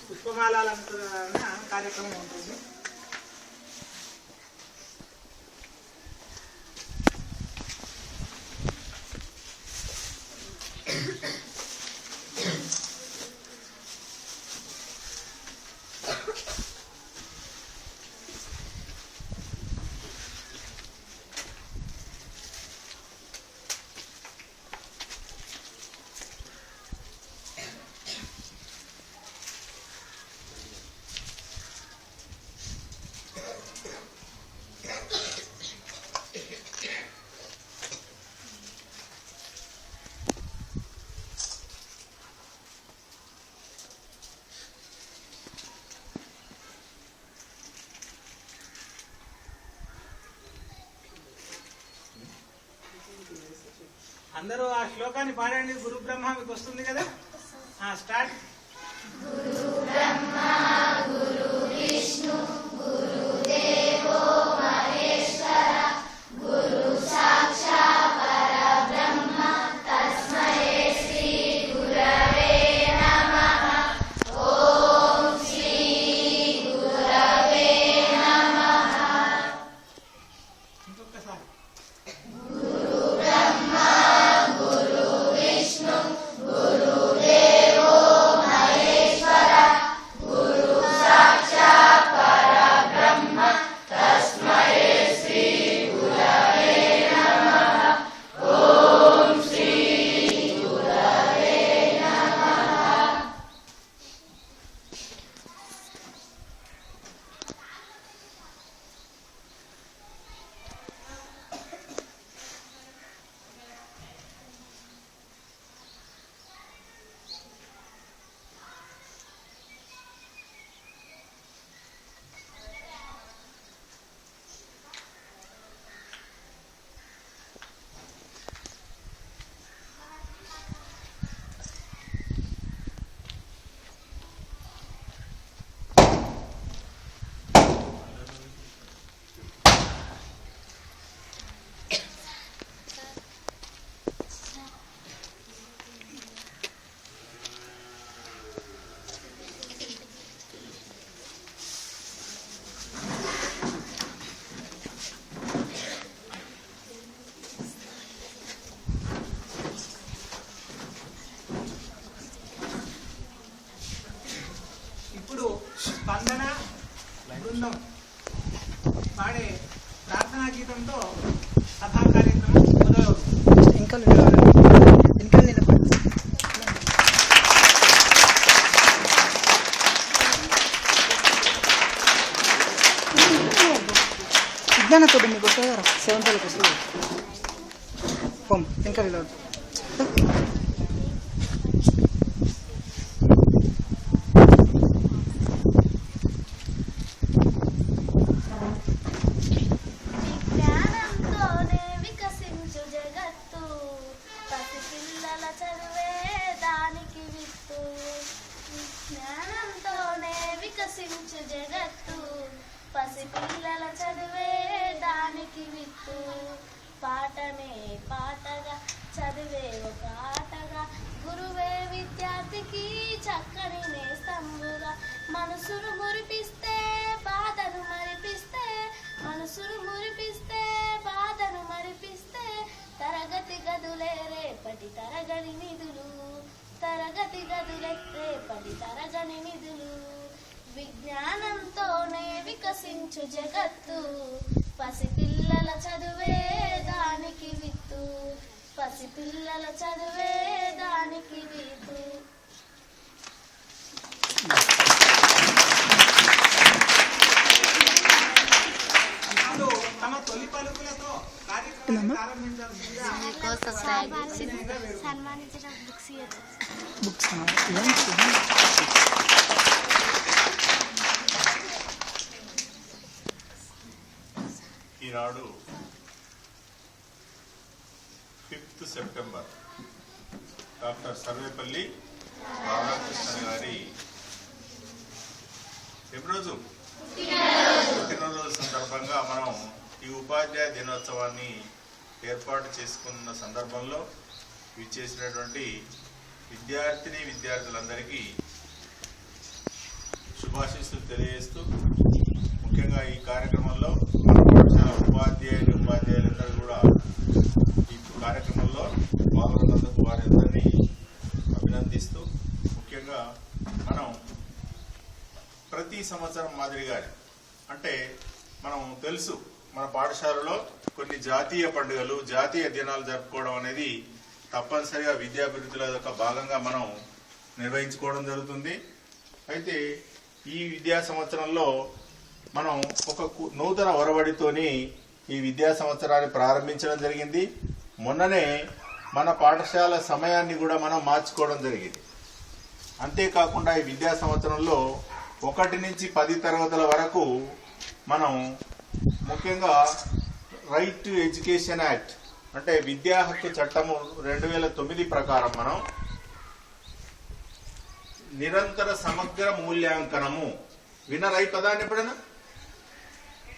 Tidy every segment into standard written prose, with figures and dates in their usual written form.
పుష్పమాలాలంకరణ కార్యక్రమం ఉంటుంది. అందరూ ఆ శ్లోకాన్ని పాడండి. గురు బ్రహ్మ మీకు వస్తుంది కదా. స్టార్ట్. గురు బ్రహ్మ గురు విష్ణు గురుదేవో మహేశ్వర గురు సాక్షాత్ పరబ్రహ్మ తస్మై శ్రీ గురవే నమః. ఓం శ్రీ గురవే నమః. ఇంకొకసారి. స్పందన బృందం పాడే ప్రార్థనా గీతంతో సభా కార్యక్రమం మొదలవుతుంది. ఇంకా విజ్ఞానతో మీకు సెవెంతలకు వస్తుంది. ఇంకా జగత్తు పసిపిల్లల చదివే దానికి విత్తు పాటనే పాటగా చదివే ఒక ఆటగా గురువే విద్యార్థికి చక్కని నేస్తంబుగా మనసును మురిపిస్తే బాధను మరిపిస్తే మనసును మురిపిస్తే బాధను మరిపిస్తే తరగతి గదులే రేపటి తరగని నిధులు తరగతి గదులే రేపటి తరగని నిధులు విజ్ఞానంతోనే వికసించు జగత్తు పసిపిల్లల చదువే దానికి విత్తు పసిపిల్లల చదువే దానికి విత్తు. ఇప్పుడు తమ తొలి పలుకులతో కార్యక్రమం ప్రారంభించాల్సిందిగా సన్మానించిన బుక్స్ ఈనాడు 5th September doctor Sarvepalli Radhakrishna గారి పుట్టినరోజు సందర్భంగా మనం ఈ ఉపాధ్యాయ దినోత్సవాన్ని ఏర్పాటు చేసుకున్న సందర్భంలో విచ్చేసినటువంటి విద్యార్థినులందరికీ శుభాశీస్సులు తెలియజేస్తూ ముఖ్యంగా ఈ కార్యక్రమంలో మన పాఠశాల ఉపాధ్యాయులందరూ కూడా ఈ కార్యక్రమంలో పాల్గొన్నందుకు వారందరినీ అభినందిస్తూ ముఖ్యంగా మనం ప్రతి సంవత్సరం మాదిరిగానే అంటే మనం తెలుసు మన పాఠశాలలో కొన్ని జాతీయ పండుగలు జాతీయ దినాలు జరుపుకోవడం అనేది తప్పనిసరిగా విద్యాభివృద్ధిలో ఒక భాగంగా మనం నిర్వహించుకోవడం జరుగుతుంది. అయితే ఈ విద్యా సంవత్సరంలో మనం ఒక నూతన ఒరవడితోని ఈ విద్యా సంవత్సరాన్ని ప్రారంభించడం జరిగింది. మొన్ననే మన పాఠశాల సమయాన్ని కూడా మనం మార్చుకోవడం జరిగింది. అంతేకాకుండా ఈ విద్యా సంవత్సరంలో 1 నుంచి 10 తరగతుల వరకు మనం ముఖ్యంగా రైట్ టు ఎడ్యుకేషన్ యాక్ట్ అంటే విద్యా హక్కు చట్టము 2009 ప్రకారం మనం నిరంతర సమగ్ర మూల్యాంకనము వినరా? ఈ పదాన్ని ఎప్పుడైనా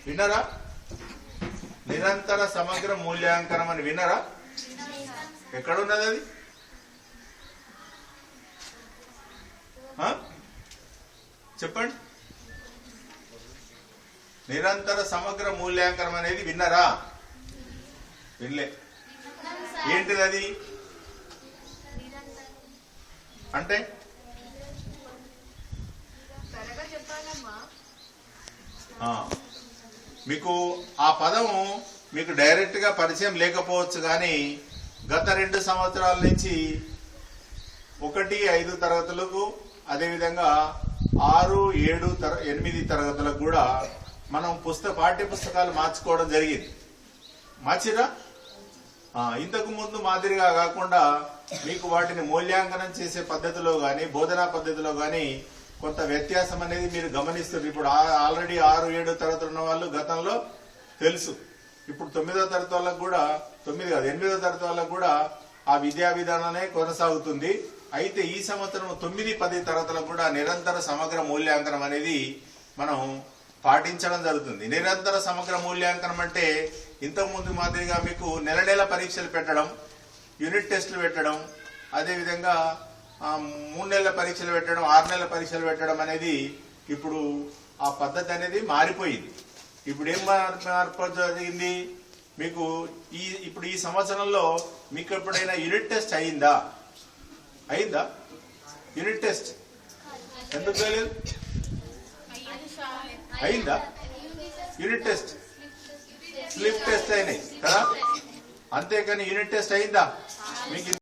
వినరా? నిరంతర సమగ్ర మూల్యాంకనం అని వినరా? ఎక్కడున్నది అది? చెప్పండి. నిరంతర సమగ్ర మూల్యాంకనం అనేది విన్నరా? వినలే. ఏంటిది అది? అంటే మీకు ఆ పదము మీకు డైరెక్ట్ గా పరిచయం లేకపోవచ్చు, కానీ గత 2 సంవత్సరాల నుంచి 1, 5 తరగతులకు అదేవిధంగా 6, 7, 8 తరగతులకు కూడా మనం పాఠ్య పుస్తకాలు మార్చుకోవడం జరిగింది. మార్చిరా? ఇంతకు ముందు మాదిరిగా కాకుండా మీకు వాటిని మూల్యాంకనం చేసే పద్ధతిలో గాని బోధనా పద్ధతిలో గాని కొంత వ్యత్యాసం అనేది మీరు గమనిస్తారు. ఇప్పుడు ఆల్రెడీ 6, 7 తరగతులు ఉన్న వాళ్ళు గతంలో తెలుసు. ఇప్పుడు 9వ తరగతి వాళ్ళకు కూడా 8వ తరగతి వాళ్ళకు కూడా ఆ విద్యా విధానమే కొనసాగుతుంది. అయితే ఈ సంవత్సరం 9, 10 తరగతులకు కూడా నిరంతర సమగ్ర మూల్యాంకనం అనేది మనం పాటించడం జరుగుతుంది. నిరంతర సమగ్ర మూల్యాంకనం అంటే ఇంతకు ముందు మాదిరిగా మీకు నెల పరీక్షలు పెట్టడం, యూనిట్ టెస్టులు పెట్టడం, అదేవిధంగా 3 నెలల పరీక్షలు పెట్టడం, 6 నెలల పరీక్షలు పెట్టడం అనేది ఇప్పుడు ఆ పద్ధతి అనేది మారిపోయింది. ఇప్పుడు ఏం మార్పు జరిగింది? మీకు ఇప్పుడు ఈ సంవత్సరంలో మీకు ఎప్పుడైనా యూనిట్ టెస్ట్ అయిందా? యూనిట్ టెస్ట్ ఎందుకు చేయలేదు? అయిందా? యూనిట్ టెస్ట్, స్లిప్ టెస్ట్ అయినాయి కదా? అంతేకాని యూనిట్ టెస్ట్ అయిందా మీకు?